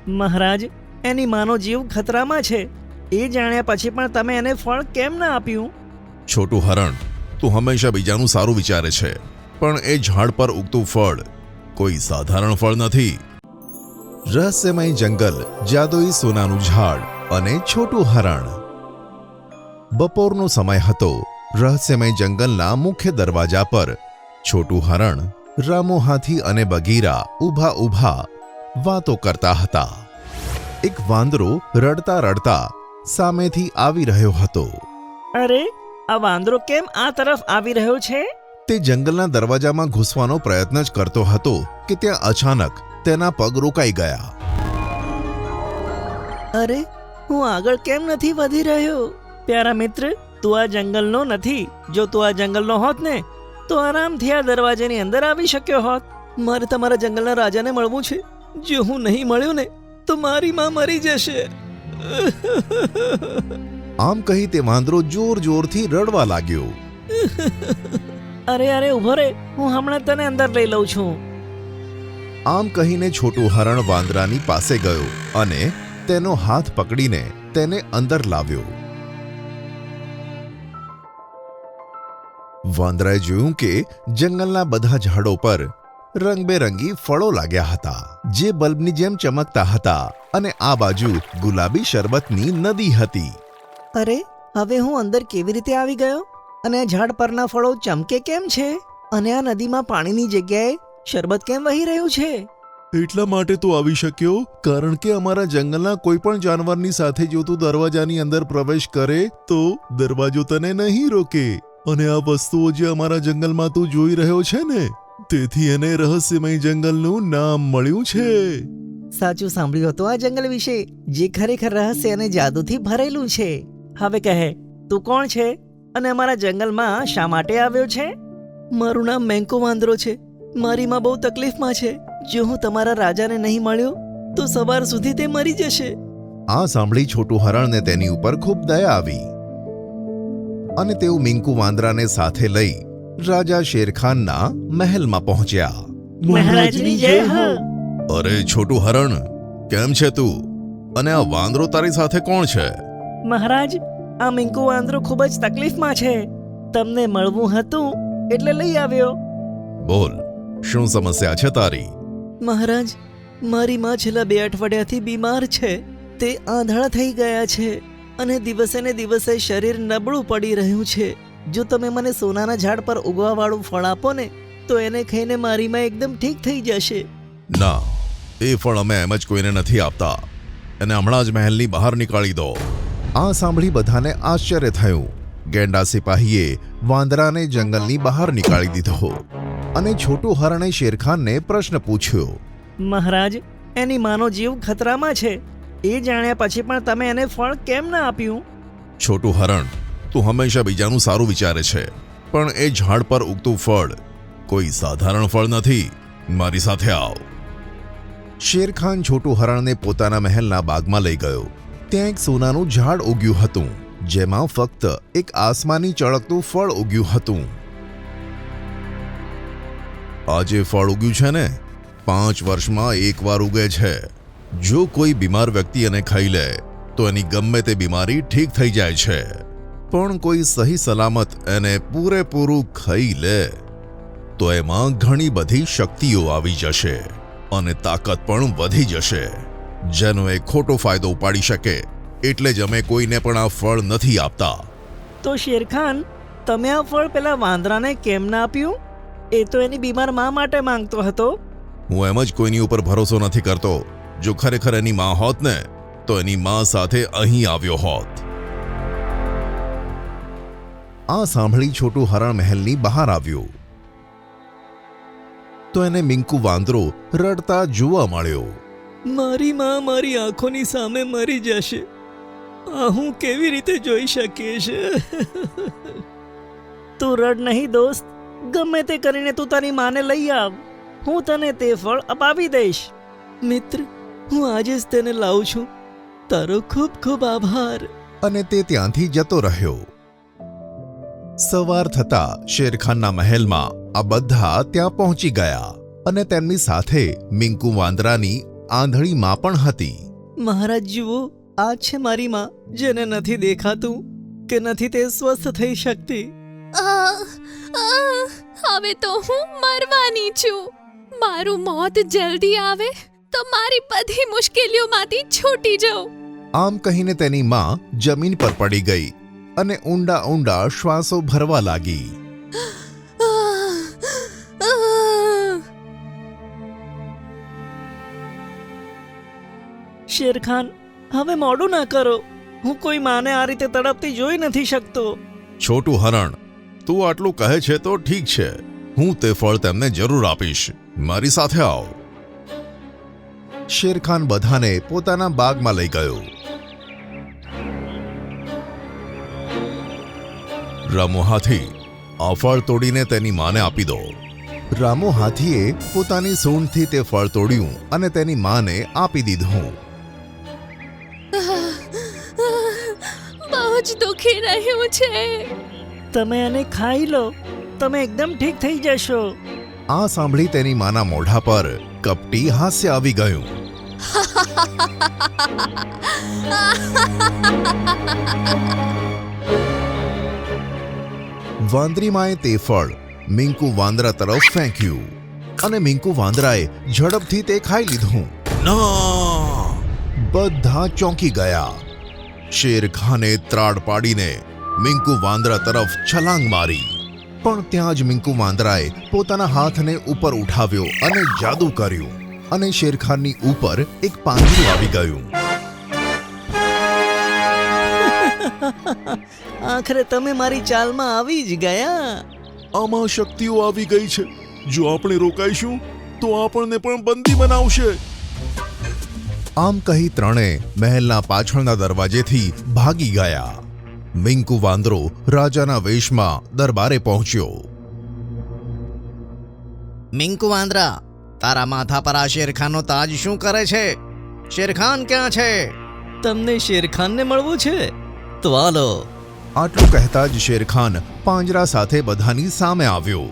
મહારાજ, એની માનો જીવ ખતરામાં છે. એ જાણ્યા પછી પણ તમે એને ફળ કેમ ના આપ્યું? છોટું હરણ, તું હંમેશા બીજાનું સારું વિચારે છે, પણ એ ઝાડ પર ઉગતું ફળ કોઈ સાધારણ ફળ નથી. રહસ્યમય જંગલ, જાદુઈ સોનાનું ઝાડ અને છોટું હરણ. બપોરનો સમય હતો. રહસ્યમય જંગલના મુખ્ય દરવાજા પર છોટું હરણ, રામો હાથી અને બગીરા ઊભા વાતો કરતા હતા. એક વાંદરો રડતા રડતા સામેથી આવી રહ્યો હતો. અરે, આ વાંદરો કેમ આ તરફ આવી રહ્યો છે? તે જંગલના દરવાજામાં ઘૂસવાનો પ્રયત્ન જ કરતો હતો કે ત્યાં અચાનક તેના પગ રોકાઈ ગયા. અરે, હું આગળ કેમ નથી વધી રહ્યો? પ્યારા મિત્ર, તું આ જંગલનો નથી. જો તું આ જંગલનો હોત ને તો આરામથી આ દરવાજાની અંદર આવી શક્યો હોત. મારે તમારા જંગલના રાજાને મળવું છે. જો હું નહીં મળ્યો ને તો મારી માં મરી જશે. આમ કહી તે વાંદરો જોરથી રડવા લાગ્યો. અરે ઊભો રે, હું હમણાં તને અંદર લઈ લઉં છું. આમ કહીને છોટું હરણ વાંદરાની પાસે ગયો અને તેનો હાથ પકડીને તેને અંદર લાવ્યો. વાંદરાએ જોયું કે જંગલના બધા ઝાડો પર રંગબેરંગી ફળો લાગ્યા હતા, જે બલ્બની જેમ ચમકતા હતા, અને આ બાજુ ગુલાબી શરબતની નદી હતી. અરે, હવે હું અંદર કેવી રીતે આવી ગયો? અને આ ઝાડ પરના ફળો ચમકે કેમ છે? અને આ નદીમાં પાણીની જગ્યાએ શરબત કેમ વહી રહ્યું છે? એટલા માટે તો આવી શક્યો કારણ કે અમારા જંગલના કોઈ પણ જાનવરની સાથે જો તું દરવાજાની અંદર પ્રવેશ કરે તો દરવાજો તને નહીં રોકે. અને આ વસ્તુઓ જે અમારા જંગલમાં તું જોઈ રહ્યો છે ને, તેથી એને રહસ્યમય જંગલનું નામ મળ્યું છે. સાચું સાંભળ્યું હતું આ જંગલ વિશે, જે ખરેખર રહસ્ય અને જાદુથી ભરેલું છે. હવે કહે, તું કોણ છે અને અમારા જંગલમાં શા માટે આવ્યો છે? મારું નામ મેંકો વાંદરો છે. મારી માં બહુ તકલીફમાં છે. જો હું તમારા રાજાને નહીં મળ્યો તો સવાર સુધી તે મરી જશે. આ સાંભળી છોટું હરણને તેની ઉપર ખૂબ દયા આવી અને તેઓ મિંકુ વાંદરાને સાથે લઈ રાજા શેરખાનના મહેલમાં પહોંચ્યા. મહારાજની જય હો. અરે છોટું હરણ, કેમ છે તું? અને આ વાંદરો તારી સાથે કોણ છે? મહારાજ, આ મિંકુ વાંદરો ખૂબ જ તકલીફમાં છે. તમને મળવું હતું એટલે લઈ આવ્યો. બોલ, શું સમસ્યા છે તારી? મહારાજ, મારી માં છેલ્લા 2 અઠવાડિયાથી બીમાર છે. તે આંધળા થઈ ગયા છે અને દિવસે ને દિવસે શરીર નબળું પડી રહ્યું છે. જો તમે મને સોનાના ઝાડ પર ઉગવાવાળું ફળ આપો ને તો એને ખાઈને મારી માં એકદમ ઠીક થઈ જશે. ના, એ ફળ અમે એમ જ કોઈને નથી આપતા. એને હમણાં જ મહેલની બહાર નીકાળી દો. આ સાંભળી બધાને આશ્ચર્ય થયું. ગેંડા સિપાહીએ વાંદરાને જંગલની બહાર નીકાળી દીધો અને છોટું હરણે શેરખાનને પ્રશ્ન પૂછ્યો. મહારાજ, એની માનો જીવ ખતરામાં છે. એ જાણ્યા પછી પણ તમે એને ફળ કેમ ના આપ્યું? છોટું હરણ, તું હંમેશા બીજાનું સારું વિચારે છે, પણ એ ઝાડ પર ઉગતું ફળ કોઈ સાધારણ ફળ નથી. મારી સાથે આવ. શેરખાન છોટું હરણને પોતાના મહેલના બાગમાં લઈ ગયો. ત્યાં એક સોનાનું ઝાડ ઉગ્યું હતું, જેમાં ફક્ત એક આસમાની ચળકતું ફળ ઉગ્યું હતું. આ જે ફળ ઉગ્યું છે ને, 5 વર્ષમાં એકવાર ઉગે છે. જો કોઈ બીમાર વ્યક્તિ એને ખાઈ લે તો એની ગમે તે બીમારી ઠીક થઈ જાય છે, પણ કોઈ સહી સલામત એને પૂરેપૂરું ખાઈ લે તો એમાં ઘણી બધી શક્તિઓ આવી જશે અને તાકાત પણ વધી જશે, જેનો એ ખોટો ફાયદો ઉપાડી શકે. એટલે જ અમે કોઈને પણ આ ફળ નથી આપતા. તો શેરખાન, તમે આ ફળ પેલા વાંદરાને કેમ ના આપ્યું? એ તો એની બીમાર માં માટે માંગતો હતો. હું એમ જ કોઈની ઉપર ભરોસો નથી કરતો. જો ખરેખર એની માં હોત ને તો એની માં સાથે અહીં આવ્યો હોત. આ સાંભળી છોટું હરણ મહેલની બહાર આવ્યું તો એને મિંકુ વાંદરો રડતા જોવા મળ્યો. મારી માં મારી આંખોની સામે મરી જશે. આ હું કેવી રીતે જોઈ શકીશ? તું રડ નહીં દોસ્ત. ગમે તે કરીને તું તારી માને લઈ આવ. હું તને તે ફળ અપાવી દઈશ. મિત્ર, હું આજે જ તેને લાવું છું. તારો ખૂબ ખૂબ આભાર. અને તે ત્યાંથી જતો રહ્યો. સવાર થતા શેરખાનના મહેલમાં આ બધા ત્યાં પહોંચી ગયા અને તેમની સાથે મિંકુ વાંદરાની આંધળી માં પણ હતી. મહારાજ જુઓ, આ છે મારી માં, જેને નથી દેખાતું કે નથી તે સ્વસ્થ થઈ શકતી. હવે તો હું મરવાની છું. મારું મોત જલ્દી આવે તો મારી બધી મુશ્કેલીઓમાંથી છૂટી જાઉં. આમ કહીને તેની માં જમીન પર પડી ગઈ અને ઊંડા ઊંડા શ્વાસો ભરવા લાગી. શેરખાન, હવે મોડું ના કરો. હું કોઈ માને આ રીતે તડપતી જોઈ નથી શકતો. છોટું હરણ, તું આટલું કહે છે તો ઠીક છે. હું તે ફળ તેમને જરૂર આપીશ. મારી સાથે આવ. શેરખાન બધાને પોતાના બાગમાં લઈ ગયો. રામો હાથી, આ ફળ તોડીને તેની માને આપી દો. રામો હાથીએ પોતાની સૂંઢથી તે ફળ તોડ્યું અને તેની માને આપી દીધું. બહુ જ દુખી રહ્યું છે. તમે એને ખાઈ લો, તમે એકદમ ઠીક થઈ જશો. આ સાંભળી તેની માના મોઢા પર કપટી હાસ્ય આવી ગયું. વાંદરીમાએ તે ફળ મિંકુ વાંદરા તરફ ફેંક્યું અને મિંકુ વાંદરાએ ઝડપથી તે ખાઈ લીધું. ના! બધા ચોંકી ગયા. શેરખાને ત્રાડ પાડીને મિંકુ વાંદરા તરફ છલાંગ મારી, પણ ત્યાં જ મિંકુ વાંદરાએ પોતાના હાથને ઉપર ઉઠાવ્યો અને જાદુ કર્યું અને શેરખાનની ઉપર એક પાંજરું આવી ગયું. આખરે તમે મારી ચાલમાં આવી જ ગયા. આમાં શક્તિઓ આવી ગઈ છે. જો આપણે રોકાઈશું તો આપણને પણ બંદી બનાવશે. આમ કહી ત્રણેય મહેલના પાછળના દરવાજેથી ભાગી ગયા. મિંકુ વાંદરો રાજાના વેશમાં દરબારે પહોંચ્યો. મિંકુ વાંદરા, તારા માથા પર આ શેરખાનનો તાજ શું કરે છે? શેરખાન ક્યાં છે? તમને શેરખાનને મળવું છે? તો આલો. આટલું કહેતા જ શેરખાન પાંજરા સાથે બધાની સામે આવ્યો.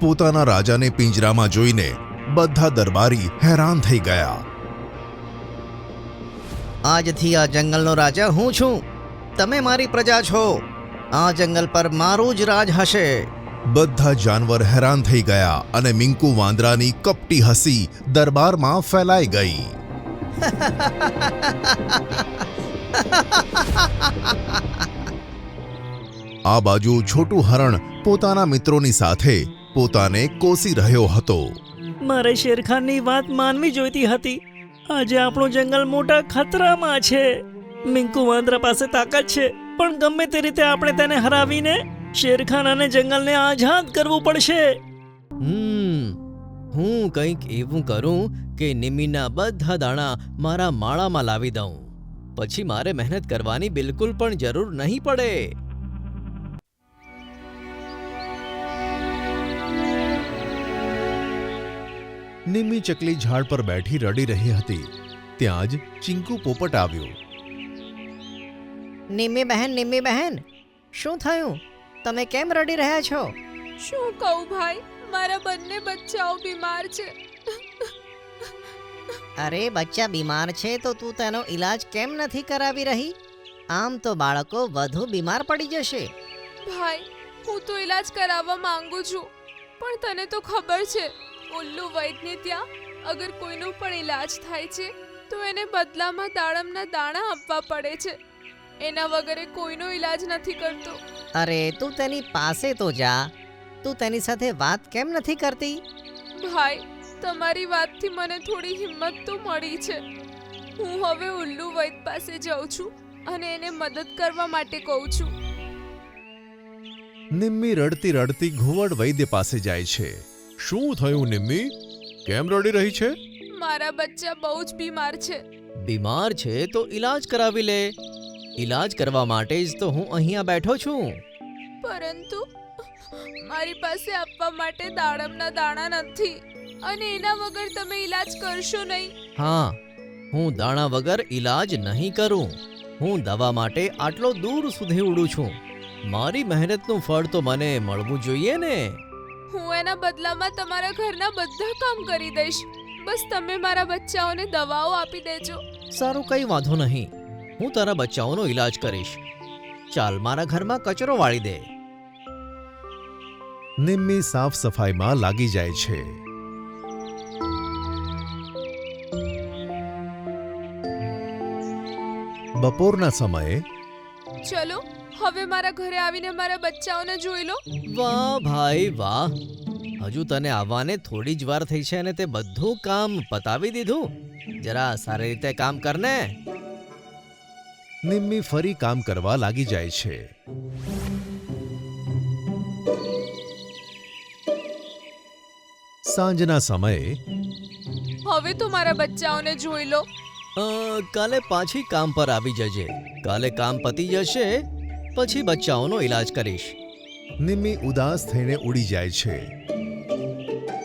પોતાના રાજાને પિંજરામાં જોઈને બધા દરબારી હેરાન થઈ ગયા. આજથી આ જંગલનો રાજા હું છું. તમે મારી પ્રજા છો. આ જંગલ પર મારું જ રાજ હશે. બધા જાનવર હેરાન થઈ ગયા અને મિંકુ વાંદરાની કપટી હસી દરબારમાં ફેલાઈ ગઈ. આ બાજુ છોટું હરણ પોતાના મિત્રોની સાથે પોતાને કોસી રહ્યો હતો. મારે શેરખાનની વાત માનવી જોઈતી હતી. આજે આપણું જંગલ મોટા ખતરામાં છે. મિંકુ વાંદરા પાસે તાકાત છે, પણ ગમે તે રીતે આપણે તેને હરાવીને શેરખાન અને જંગલને આઝાદ કરવું પડશે. હું કંઈક એવું કરું કે નિમીના બધા દાણા મારા માળામાં લાવી દઉં. પછી મારે મહેનત કરવાની બિલકુલ પણ જરૂર નહીં પડે. નિમ્મી ચકલી ઝાડ પર બેઠી રડી રહી હતી. ત્યાં જ ચિંકુ પોપટ આવ્યો. નિમ્મી બહેન, શું થયું? તમે કેમ રડી રહ્યા છો? શું કહું ભાઈ, મારા બંને બચ્ચાઓ બીમાર છે. અરે, બચ્ચા બીમાર છે તો તું તેનો ઈલાજ કેમ નથી કરાવી રહી? આમ તો બાળકો વધુ બીમાર પડી જશે. ભાઈ, હું તો ઈલાજ કરાવવા માંગુ છું, પણ તને તો ખબર છે, ઉલ્લુ વૈદ્યને ત્યાં અગર કોઈનો પણ ઈલાજ થાય છે તો એને બદલામાં દાડમના દાણા આપવા પડે છે. એના વગર કોઈનો ઈલાજ નથી કરતો. અરે, તું તેની પાસે તો જા. તું તેની સાથે વાત કેમ નથી કરતી? ભાઈ, તમારી વાતથી મને થોડી હિંમત તો મળી છે. હું હવે ઉલ્લુ વૈદ્ય પાસે જાઉં છું અને એને મદદ કરવા માટે કહું છું. નિમ્મી રડતી રડતી ઘુવડ વૈદ્ય પાસે જાય છે. શું થયું નિમ્મી? કેમ રડી રહી છે? મારા બચ્ચા બહુ જ બીમાર છે. બીમાર છે તો ઈલાજ કરાવી લે. ઈલાજ કરવા માટે જ તો હું અહીંયા બેઠો છું. પરંતુ મારી પાસે આપવા માટે દાડમના દાણા નથી અને એના વગર તમે ઈલાજ કરશો નહીં. હા, હું દાણા વગર ઈલાજ નહીં કરું. હું દવા માટે આટલો દૂર સુધી ઉડું છું. મારી મહેનતનું ફળ તો મને મળવું જોઈએ ને. હું એના બદલામાં તમારા ઘરના બધા કામ કરી દઈશ. બસ તમે મારા બચ્ચાઓને દવાઓ આપી દેજો. સારું, કઈ વાંધો નહીં. હું તારા બચ્ચાઓનો ઈલાજ કરીશ. ચાલ મારા ઘરમાં કચરો વાળી દે. નિમ્મી સાફ સફાઈમાં લાગી જાય છે. બપોરના સમયે ચલો હવે મારા ઘરે આવીને મારા બચ્ચાઓને જોઈ લો. વાહ ભાઈ વાહ, હજુ તને આવવાને થોડી જ વાર થઈ છે અને તે બધું કામ પતાવી દીધું. જરા સારી રીતે કામ કરને. નિમ્મી ફરી કામ કરવા લાગી જાય છે. સાંજના સમયે હવે તો મારા બચ્ચાઓને જોઈ લો. કાલે પાછી કામ પર આવી જજે. કાલે કામ પતી જશે પછી બચ્ચાઓનો ઈલાજ કરીશ. નિમ્મી ઉદાસ થઈને ઉડી જાય છે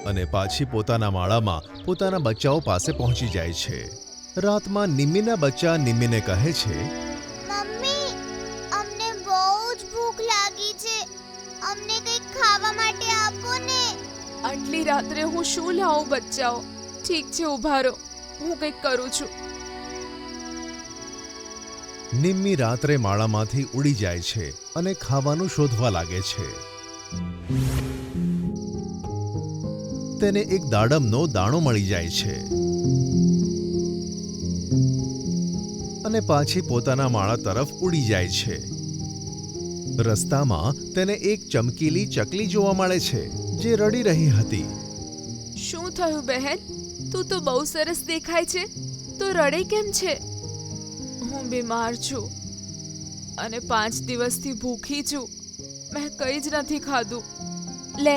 અને પાછી પોતાના માળામાં પોતાના બચ્ચાઓ પાસે પહોંચી જાય છે. રાતમાં નિમ્મીના બચ્ચા નિમ્મીને કહે છે, મમ્મી, અમને બહુ જ ભૂખ લાગી છે. અમને કંઈક ખાવા માટે આપો ને. આટલી રાત્રે હું શું લાવું બચ્ચાઓ? ઠીક છે, ઊભા રહો, હું કંઈક કરું છું. નિમ્મી રાત્રે માળામાંથી ઉડી જાય છે અને ખાવાનું શોધવા લાગે છે. તેને એક દાડમનો દાણો મળી જાય છે અને પાછી પોતાના માળા તરફ ઉડી જાય છે. રસ્તામાં તેને એક ચમકીલી ચકલી જોવા મળે છે જે રડી રહી હતી. શું થયું બહેન? તું તો બહુ સરસ દેખાય છે, તો રડે કેમ છે? હું બીમાર છું અને 5 દિવસથી ભૂખી છું. મેં કંઈ જ નથી ખાધું. લે,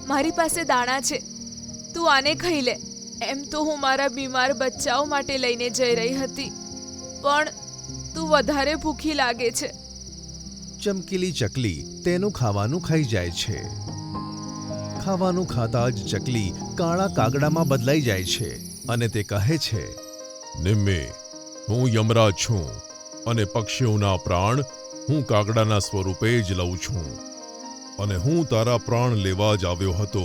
મારી પાસે દાણા છે, તું આને ખાઈ લે. એમ તો હું મારા બીમાર બચ્ચાઓ માટે લઈને જઈ રહી હતી, પણ તું વધારે ભૂખી લાગે છે. ચમકીલી ચકલી તેનું ખાવાનું ખાઈ જાય છે. ખાવાનું ખાતા જ ચકલી કાળા કાગડામાં બદલાઈ જાય છે અને તે કહે છે, નિમ્મી, હું યમરાજ છું અને પક્ષીઓના પ્રાણ હું કાગડાના સ્વરૂપે જ લઉં છું અને હું તારા પ્રાણ લેવા જ આવ્યો હતો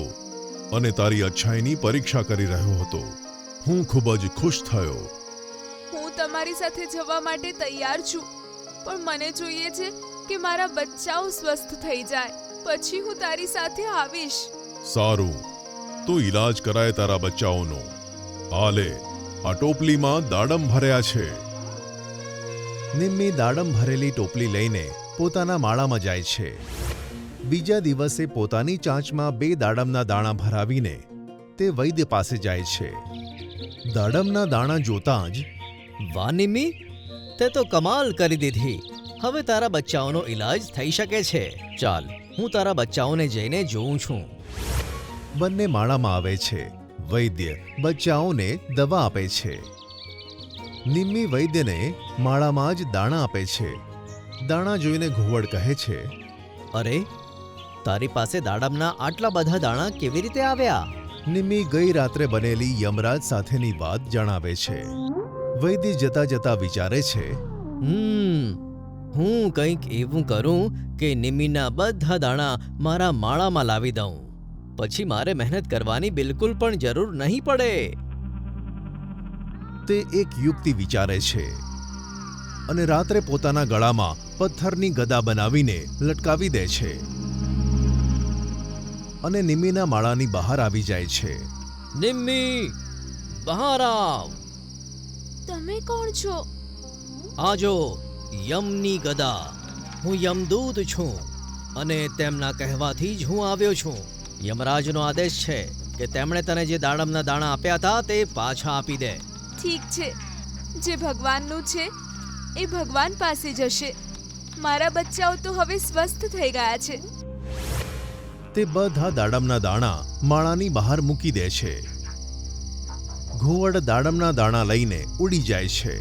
અને તારી અચ્છાઈની પરીક્ષા કરી રહ્યો હતો. હું ખૂબ જ ખુશ થયો. હું તમારી સાથે જવા માટે તૈયાર છું, પણ મને જોઈએ છે કે મારા બચ્ચાઓ સ્વસ્થ થઈ જાય, પછી હું તારી સાથે આવીશ. સારું, તો ઈલાજ કરાય તારા બચ્ચાઓનો. આ લે, આ ટોપલીમાં દાડમ ભર્યા છે. નિમ્મી દાડમ ભરેલી ટોપલી લઈને પોતાના માળામાં જાય છે. બીજા દિવસે પોતાની ચાંચમાં 2 દાડમના દાણા ભરાવીને તે વૈદ્ય પાસે જાય છે. દાડમના દાણા જોતાં જ, વાહ નિમ્મી, તે તો કમાલ કરી દીધી. હવે તારા બચ્ચાઓનો ઈલાજ થઈ શકે છે. ચાલ, હું તારા બચ્ચાઓને જઈને જોઉં છું. બંને માળામાં આવે છે. વૈદ્ય બચ્ચાઓને દવા આપે છે. નિમ્મી વૈદ્યને માળામાં જ દાણા આપે છે. દાણા જોઈને ઘુવડ કહે છે, અરે, તારી પાસે દાડમના આટલા બધા દાણા કેવી રીતે આવ્યા? નિમ્મી ગઈ રાત્રે બનેલી યમરાજ સાથેની વાત જણાવે છે. વૈદ્ય જતા જતા વિચારે છે, હું કંઈક એવું કરું કે નિમ્મીના બધા દાણા મારા માળામાં લાવી દઉં. પછી મારે મહેનત કરવાની બિલકુલ પણ જરૂર નહીં પડે. તે એક યુક્તિ વિચારે છે અને રાત્રે પોતાના ગળામાં પથ્થરની ગદા બનાવીને લટકાવી દે છે અને નિમ્મીના માળાની બહાર આવી જાય છે. નિમ્મી, બહાર આવ. તમે કોણ છો? આજો, યમની ગદા. હું યમદૂત છું અને તેમના કહેવાથી જ હું આવ્યો છું. યમરાજનો આદેશ છે કે તેમણે તને જે દાડમના દાણા આપ્યા હતા તે પાછા આપી દે. ઠીક છે, જે ભગવાનનું છે એ ભગવાન પાસે જશે. મારા બચ્ચાઓ તો હવે સ્વસ્થ થઈ ગયા છે. તે બધા દાડમના દાણા માળાની બહાર મૂકી દે છે. ઘુવડ દાડમના દાણા લઈને ઉડી જાય છે.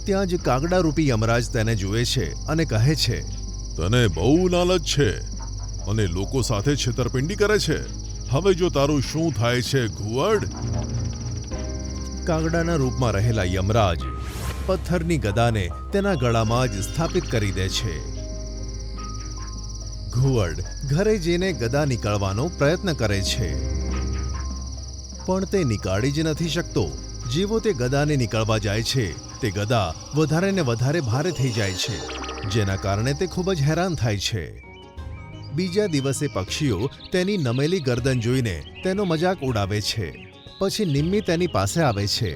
ત્યાં જ કાગડા રૂપી યમરાજ તેને જુએ છે અને કહે છે, તને બહુ લાલચ છે અને લોકો સાથે છેતરપિંડી કરે છે. હવે જો તારું શું થાય છે ઘુવડ? કાગડાના રૂપમાં રહેલા યમરાજ પથ્થરની ગદાને તેના ગળામાં જ સ્થાપિત કરી દે છે. ઘુવડ ઘરે જઈને ગદા નીકળવાનો પ્રયત્ન કરે છે, પણ તે નીકાળી જ નથી શકતો. જેવો તે ગદાને નીકળવા જાય છે તે ગદા વધારે ને વધારે ભારે થઈ જાય છે, જેના કારણે તે ખૂબ જ હેરાન થાય છે. બીજા દિવસે પક્ષીઓ તેની નમેલી ગરદન જોઈને તેનો મજાક ઉડાવે છે. પછી નિમ્મી તેની પાસે આવે છે.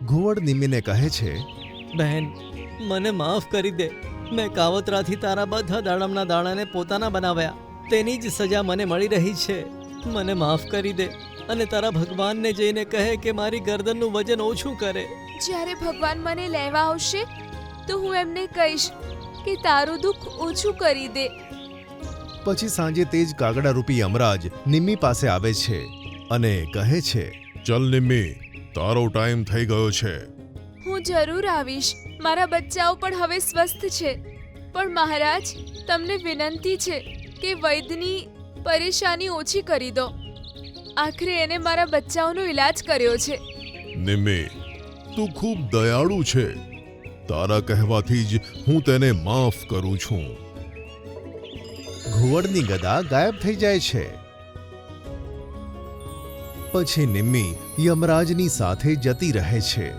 ઘુવડ નિમ્મીને કહે છે, બહેન, મને માફ કરી દે. મેં કાવતરાથી તારા બધા દાડમના દાણાને પોતાના બનાવ્યા. તેની જ સજા મને મળી રહી છે. મને માફ કરી દે અને તારા ભગવાનને જઈને કહે કે મારી ગરદનનું વજન ઓછું કરે. જ્યારે ભગવાન મને લેવા આવશે તો હું એમને કહીશ કે તારું દુઃખ ઓછું કરી દે. પછી સાંજે તે જ કાગડારૂપી યમરાજ નિમ્મી પાસે આવે છે અને કહે છે, ચલ નિમ્મી, તારો ટાઈમ થઈ ગયો છે. હું જરૂર આવીશ. મારા બચ્ચાઓ પણ હવે સ્વસ્થ છે. પણ મહારાજ, તમને વિનંતી છે કે વૈદ્યની પરેશાની ઓછી કરી દો. આખરે એને મારા બચ્ચાઓનો ઈલાજ કર્યો છે. નિમ્મી, તું ખૂબ દયાળુ છે. તારા કહેવાથી જ હું તેને માફ કરું છું. ઘુવડની ગદા ગાયબ થઈ જાય છે. પછી નિમ્મી યમરાજની સાથે જતી રહે છે.